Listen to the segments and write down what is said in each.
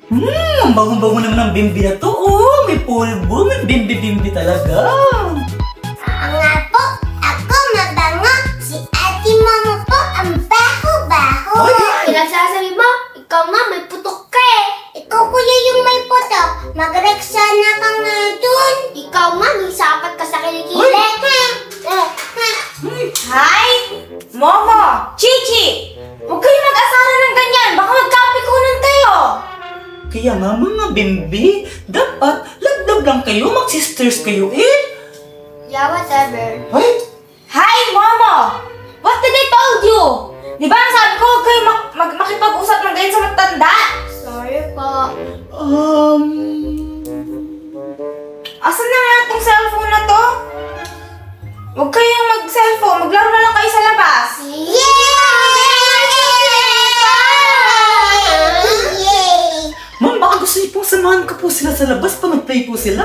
Ang bagong-bago naman ng bimbi na to. Oh, may pulbo, may bimbi-bimbi talaga. Nga po, ako mabango. Si ate mama po ang baho-baho. Pinagsasabi mo, ikaw nga may putok ka eh. Ikaw kuya yung may putok. Mag-reksana ka nga dun. Ikaw nga, may sapat ka sa kilikili. Hi! Momo! Chichi! Huwag kayo mag-asara ng ganyan. Baka magkapikunan kayo. Kaya nga mga bimbi, dapat love-love lang kayo, mag-sisters kayo eh. Yeah, whatever. Ay! Hi, Momo! What did I told you? Di ba ang sabi ko, huwag kayo makipag-usap ng ganyan sa matanda? Sorry po. Asan na nga itong cellphone na to? Huwag kayong mag-cellphone. Maglaro na lang kayo sa labas. Ma'am, baka gusto niyo pong samahan ko po sila sa labas pa mag-play po sila.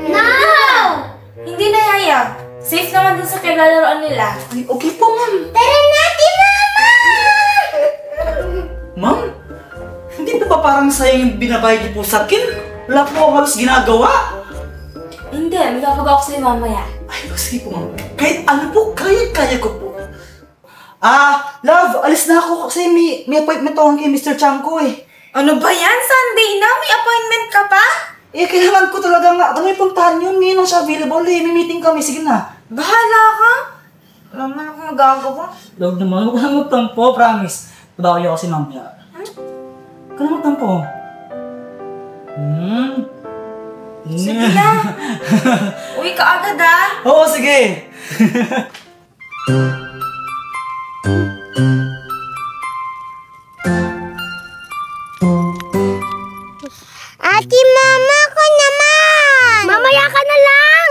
No! Hindi na yaya. Safe naman dun sa pinaglaruan nila. Ay, okay po ma'am. Tara natin, mama! Ma'am, hindi po ba parang sayang yung binabayad niyo po sa akin? Wala po ako halos ginagawa. Hindi, magkakagawa ko sa'yo mamaya. Ay, sige po ma'am. Kahit ano po, kaya ko po. Love, alis na ako kasi may appointment ako kay Mr. Chanko eh. Ano ba yan? Sunday na? May appointment ka pa? Eh, kailangan ko talaga nga. Ano yung puntahan yun? Ngayon lang siya available eh. May meeting kami. Sige na. Bahala ka. Alam mo na akong magagawa. Love naman, huwag ka magtampo, promise. Padawi ako si mamaya. Huwag ka na magtampo. Sige na. Uwi ka agad ah. Oo, sige. Ate mama ko naman! Mamaya ka na lang.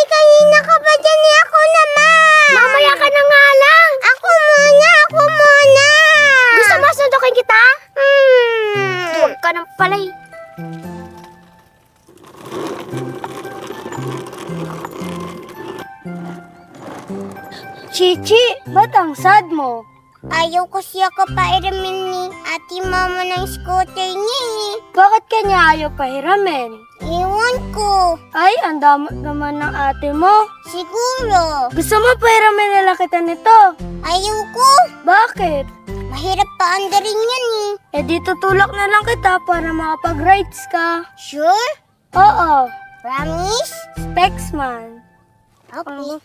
Kanina ka ba dyan ako naman? Mamaya ka na nga lang. Ako muna! Gusto mo sundukin kita? Huwag ka nang palay. Chichi, ba't ang sad mo? Ayaw ko siya kapairamin ni ate mama ng scooter niya eh. Bakit kanya ayaw pahiramin? Iwan ko. Ay, ang damot naman ng ate mo. Siguro. Gusto mo pahiramin nila kita nito? Ayaw ko. Bakit? Mahirap pa andarin yan eh. Eh di tutulak na lang kita para makapag-rides ka. Sure? Oo, Promise? Spexman. Okay.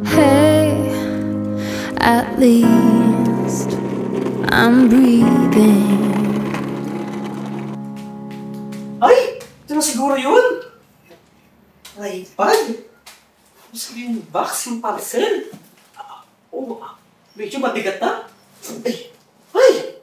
Hey, at least I'm breathing. Ay! Ito na siguro yun. iPad. Gusto yung box, yung parcel. Medyo mabigat na. Ay! Ay!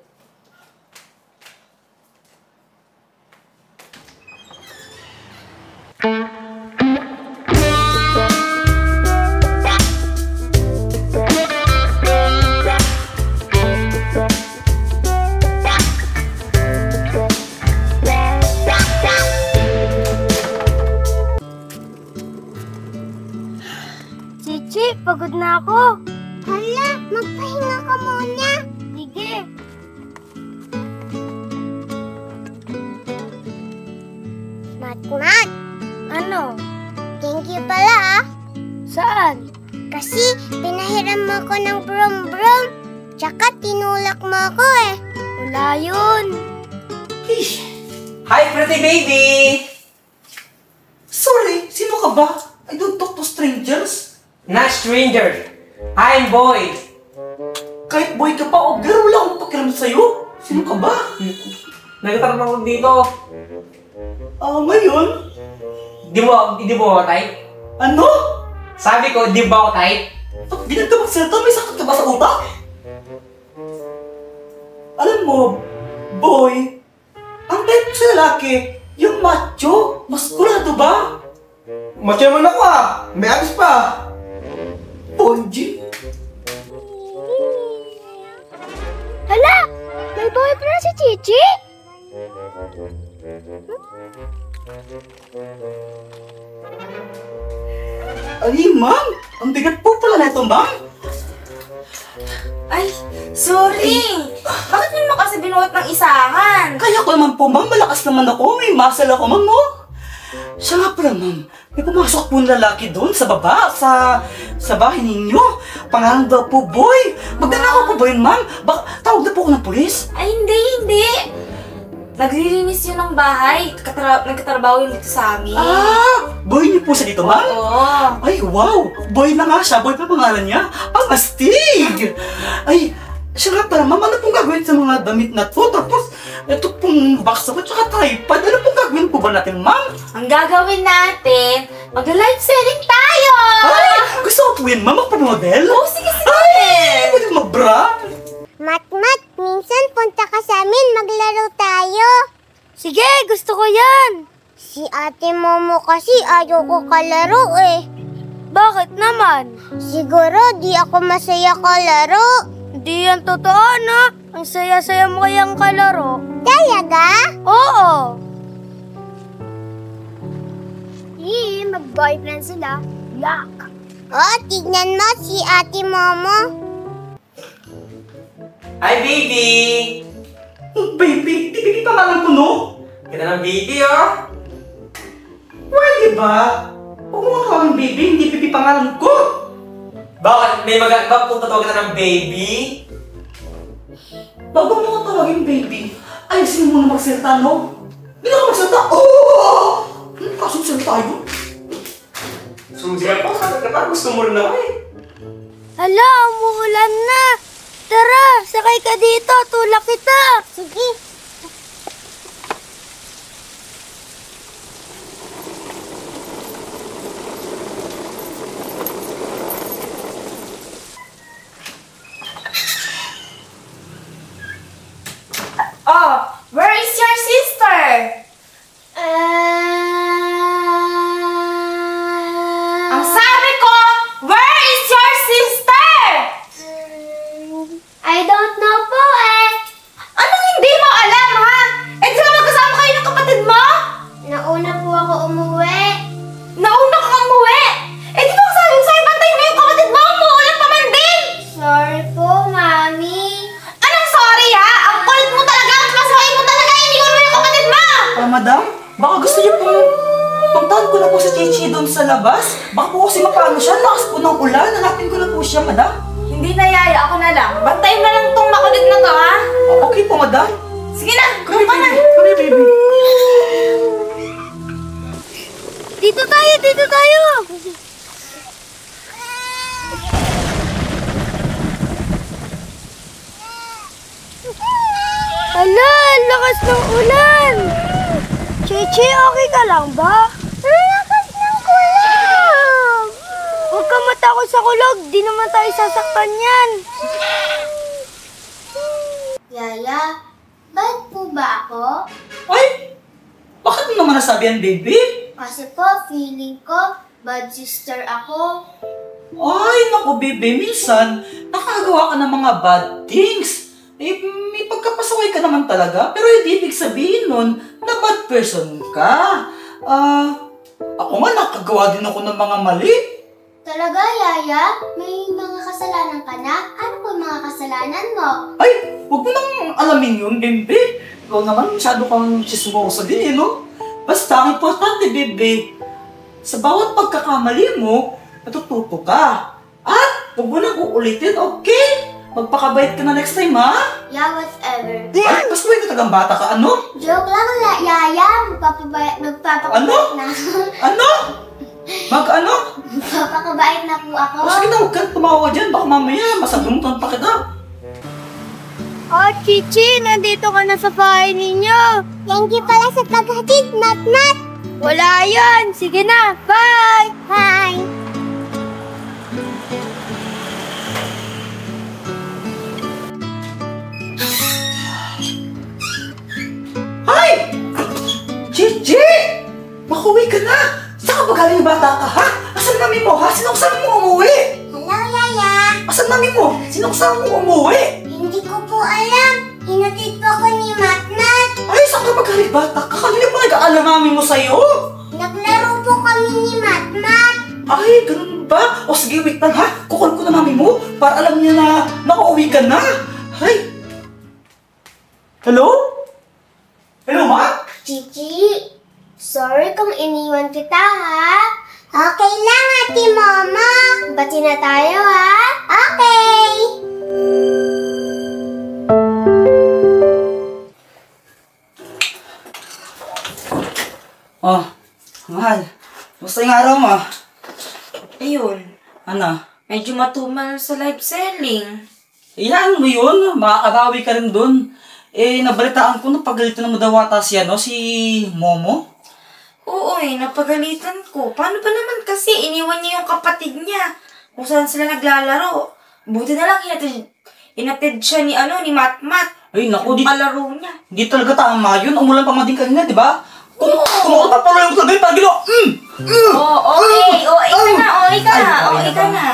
Chichi, pagod na ako. Hala, magpahinga ka muna. Sige. Mat. Ano? Thank you pala ah. Saan? Kasi pinahiram mo ko ng brum-brum. Tsaka tinulak mo ako eh. Wala yun. Hi, pretty baby! Sorry, sino ka ba? I don't talk to strangers. Not stranger. I'm boy. Kahit boy ka pa o girl, wala akong pakiram sa'yo. Sino ka ba? Nagtatanong ako dito. Ngayon? Di mo ako type? Ano? Sabi ko, di ba ako type? Ba't ganyan ka magsalita? May sakit ka ba sa utak? Alam mo, boy, ang type sa lalaki, yung macho, maskulado ba? Macho naman ako ah. May abs pa. Bonji? Hala! May boyfriend si Chichi? Ay, ma'am! Ang bigat po pala na ito, ma'am! Ay, sorry. Bakit mo naman kasi binuhat ng isahan? Kaya ko naman po, ma'am. Malakas naman ako. May muscle ako, ma'am, no? Siya nga pala, ma'am. May pumasok po na lalaki doon sa baba, sa bahay ninyo. Pangalan daw po, boy. Magdanakaw po ba yun, ma'am? Tawag na po ako ng pulis. Ay, hindi. Naglilinis yun ng bahay. Nagkatrabaho yun dito sa amin. Boy niyo po siya dito, ma'am? Oo. Ay, wow! Boy na nga siya. Boy pa pangalan niya. Ang astig! Ay, siya nga pala, ma'am. Ano pong gagawin sa mga damit na to? Tapos, ito pong box ako, tsaka tripod. Ano pong gagawin po ba natin, ma'am? Ang gagawin natin, mag-live selling tayo! Ay, gusto ko po yun, ma'am. Magpa-model? Oo, sige. Ay, pwede mag-bra? Matmat, minsan punta ka sa amin, maglaro tayo. Sige, gusto ko yan. Si ate Momo kasi ayaw ko kalaro eh. Bakit naman? Siguro di ako masaya kalaro. Hindi yan totoo, no? Ang saya-saya mo kayang kalaro. Talaga? Oo. Mag-boyfriend sila. Yuck. Oh, tignan mo si ate Momo. Hi, baby! Baby, di baby pangalan ko, no? Ganda ng baby, oh! Pwede ba? Huwag mo tawagin baby, hindi baby pangalan ko. Bakit? Bakit kung tatawagin na ng baby? Bago mo ko tawagin baby, ayusin mo muna magsalita, no? Hindi ka magsalita. Oh! Kasunsalita tayo. Sumusigaw pa, parang gusto mo rin na eh. Hala, umuulan na. Tara, sakay ka dito. Tulak kita. Sige. Oh, where is your sister? Ang sabi ko, where is your sister? I don't know po eh. Anong hindi mo alam, ha? Eh, di ba magkasama kayo ng kapatid mo? Nauna po ako umuwi. Nauna ka umuwi. Eh, di ba sabi ko sa'yo, bantay mo yung kapatid mo? Umuulan pa man din. Sorry po, Mami. Anong sorry, ha? Ang kulit mo talaga, ang masaway mo talaga, iniwan mo yung kapatid mo. Madam, baka gusto niyo pong puntahan ko na po si Chichi doon sa labas. Baka po kasi mapano siya, lakas po ng ulan. Hanapin ko na po siya, madam. Hindi na, Yaya. Ako na lang. Bantayin mo lang tong makulit na to, ha? Okay po, madam. Sige na. Come Doon ka na. here, baby. Come here, baby. Dito tayo. Hala, ang lakas ng ulan. Chichi, okay ka lang ba? Ang lakas ng kulog. Huwag ka matakot sa kulog. Di naman tayo sasaktan yan. Yaya, bad po ba ako? Ay, bakit mo naman nasabi yan, baby? Kasi po, feeling ko, bad sister ako. Ay, naku, baby. Minsan, nakagawa ka ng mga bad things. Eh, may pagkapasaway ka naman talaga. Pero hindi ibig sabihin nun na bad person ka. Ako nga, nakagawa din ako ng mga mali. Talaga, Yaya? May mga kasalanan ka na? Ano po mga kasalanan mo? Ay, huwag mo nang alamin yun, baby. Ikaw naman, masyado kang chismosa din, no? Basta, ang importante, baby, sa bawat pagkakamali mo, natututo ka. At, huwag mo nang uulitin, okay? Magpakabait ka na next time, ha? Yeah, whatever. Ay, mas may katagang bata ka, ano? Joke lang, Yaya. Magpapakabait na ako. Ano? Mag-ano? Magpapakabait na po ako. O, sige na, huwag kang tumawa dyan. Baka mamaya, masagunutan pa kita. Oh, Chichi, nandito ka na sa bahay ninyo. Thank you pala sa paghatid, Nat. Wala yan. Sige na. Bye! Bye. Ay! Chichi! Makuwi ka na! Saan ka ba galing yung bata ka, ha? Asan mami mo, ha? Sinong kasama mo umuwi? Hello, Yaya. Asan mami mo? Sinong kasama mo umuwi? Hindi ko po alam. Hinatid po ako ni Matmat. Ay, saan ka ba galing bata ka? Kanina pa nag-aalam mami mo sa'yo? Naglaro po kami ni Matmat. Ay, ganun ba? O sige, wait lang, ha? Kukul ko na mami mo. para alam niya na nakauwi ka na. Ay! Hello? Hello, Ma? Chichi, sorry kung iniwan kita, ha? Okay lang, Ate Mama. Bati na tayo, ha? Okay. Oh, mahal. Basta yung araw mo. Ayun, Ano? medyo matumal sa live selling. Iyan mo yun. Makakarawi ka rin dun. Nabalitaan ko na pagalitan mo daw ata siya, no? Si Momo. Oo napagalitan ko. Paano ba naman kasi iniwan niya yung kapatid niya kung saan sila naglalaro. Buti na lang inatid siya ni Matmat. Ay, naku, Yung kalaro niya. di talaga tama yun. Umulan pa nga din kanina, di ba? Kung makapapaloy mo talaga yung pagilo. Okay ka na.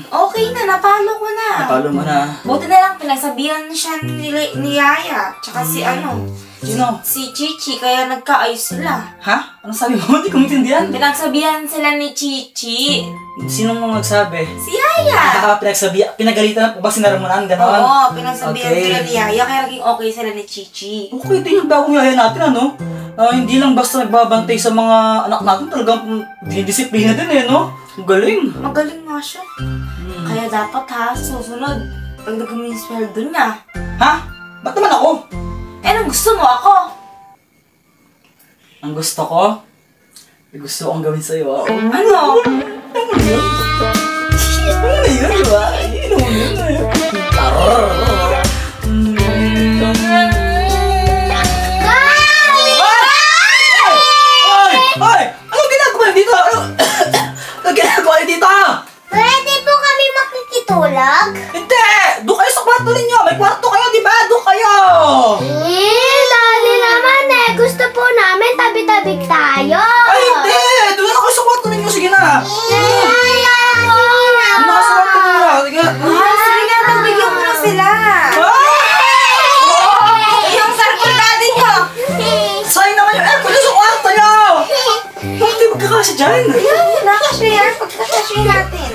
Okay na, napalo ko na. Napalo mo na. Buti na lang pinagsabihan siya ni Yaya. Tsaka Sino? si Chichi, kaya nagkaayos sila. Ha? Ano sabi mo? Hindi ko maintindihan. Pinagsabihan sila ni Chichi. Sinong mong nagsabi? Si Yaya. Pinagalitan po ba sinaramunan? Ganon? Oo, pinagsabihan Okay. sila ni Yaya, kaya naging okay sila ni Chichi. Okay, ito yung bagong yaya natin, ano? Hindi lang basta nagbabantay sa mga anak natin, talagang dinidisiplina din no? Ang galing. Magaling nga siya. Kaya dapat susunod, pagdagan mo yung sweldo niya. Ha? Ba't naman ako? Anong gusto mo ako? Ang gusto ko? May gusto kong gawin sa'yo. Ano? Ano yun? Ano yun, di ba? Ano yun? Ay! Anong ginagawa niyo dito? Anong ginagawa niyo dito? Pwede po kami makikitulog? Hindi! Doon kayo sa kwarto ninyo! May kwarto kayo, di ba? Doon kayo! Dali naman eh. Gusto po namin tabi-tabi tayo. Ay, hindi! Doon na kayo sa kwarto ninyo. Sige na! Doon na sa kwarto ninyo. Sige na. Sige na, pagbigyan mo na sila. Yung cellphone natin nyo. Sayang naman yung aircon sa kwarto nyo! Bakit di magkakasya dyan? Nakashare, pagkakashare natin.